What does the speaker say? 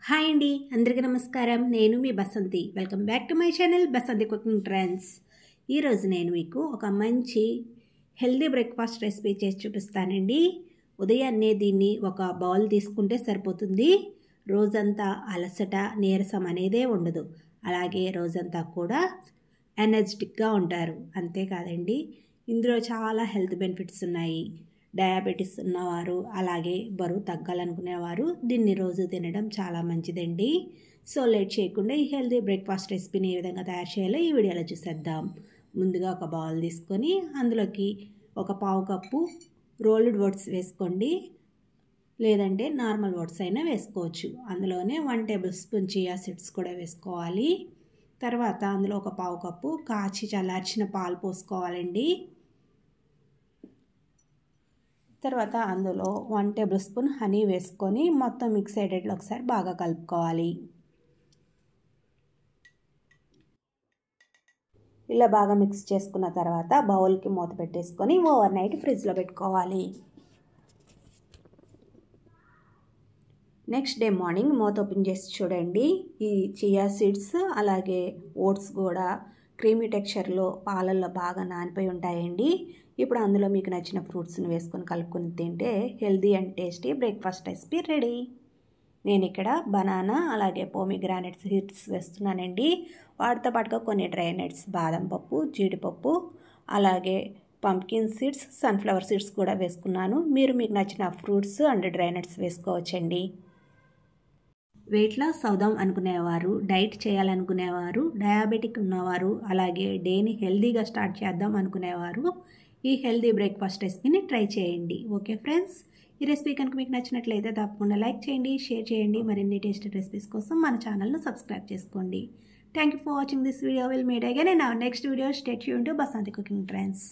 Hi అండి, అందరికీ నమస్కారం. నేను మీ Basanti. Welcome back to my channel Basanti cooking trends. ఈరోజు నేను మీకు ఒక మంచి హెల్దీ బ్రేక్ఫాస్ట్ రెసిపీ చేసి చూపిస్తానండి. ఉదయాన్నే దీన్ని ఒక బౌల్ తీసుకుంటే సరిపోతుంది. రోజంతా అలసట, నీరసం అనేదే ఉండదు. అలాగే రోజంతా కూడా ఎనర్జెటిక్గా ఉంటారు. అంతేకాదండి, ఇందులో చాలా హెల్త్ బెనిఫిట్స్ ఉన్నాయి. డయాబెటీస్ ఉన్నవారు, అలాగే బరువు తగ్గాలనుకునేవారు దీన్ని రోజు తినడం చాలా మంచిదండి. సో లేట్ చేయకుండా ఈ హెల్తీ బ్రేక్ఫాస్ట్ రెసిపీని ఏ విధంగా తయారు చేయాలో ఈ వీడియోలో చూసేద్దాం. ముందుగా ఒక బౌల్ తీసుకొని అందులోకి ఒక పావు కప్పు రోల్డ్ ఓట్స్ వేసుకోండి, లేదంటే నార్మల్ ఓట్స్ అయినా వేసుకోవచ్చు. అందులోనే 1 టేబుల్ స్పూన్ చియా సీడ్స్ కూడా వేసుకోవాలి. తర్వాత అందులో ఒక పావు కప్పు కాచి చల్లార్చిన పాలు పోసుకోవాలండి. తర్వాత అందులో 1 టేబుల్ స్పూన్ హనీ వేసుకొని మొత్తం మిక్స్ అయ్యేటట్లు ఒకసారి బాగా కలుపుకోవాలి. ఇలా బాగా మిక్స్ చేసుకున్న తర్వాత బౌల్కి మూత పెట్టేసుకొని ఓవర్ నైట్ ఫ్రిడ్జ్లో పెట్టుకోవాలి. నెక్స్ట్ డే మార్నింగ్ మూత ఓపెన్ చేసి చూడండి, ఈ చియా సీడ్స్ అలాగే ఓట్స్ కూడా క్రీమీ టెక్స్చర్లో పాలల్లో బాగా నానిపోయి ఉంటాయండి. ఇప్పుడు అందులో మీకు నచ్చిన ఫ్రూట్స్ని వేసుకొని కలుపుకొని తింటే healthy and tasty breakfast recipe ready. నేను ఇక్కడ బనానా అలాగే పోమీగ్రానైట్ సీడ్స్ వేస్తున్నానండి. వాటితో పాటుగా కొన్ని డ్రై నట్స్, బాదం పప్పు, జీడిపప్పు, అలాగే పంప్కిన్ సీడ్స్, సన్ఫ్లవర్ సీడ్స్ కూడా వేసుకున్నాను. మీరు మీకు నచ్చిన ఫ్రూట్స్ అండ్ డ్రై నట్స్ వేసుకోవచ్చండి. వెయిట్ లాస్ అవుదాం అనుకునేవారు, డైట్ చేయాలనుకునేవారు, డయాబెటిక్ ఉన్నవారు, అలాగే డేని హెల్దీగా స్టార్ట్ చేద్దాం అనుకునేవారు ఈ హెల్దీ బ్రేక్ఫాస్ట్ రెసిపీని ట్రై చేయండి. ఓకే ఫ్రెండ్స్, ఈ రెసిపీ కనుక మీకు నచ్చినట్లయితే తప్పకుండా లైక్ చేయండి, షేర్ చేయండి. మరిన్ని టేస్టీ రెసిపీస్ కోసం మన ఛానల్ను సబ్స్క్రైబ్ చేసుకోండి. Thank you for watching this video. Will meet again in our next video. Stay tuned to Basanti cooking trends.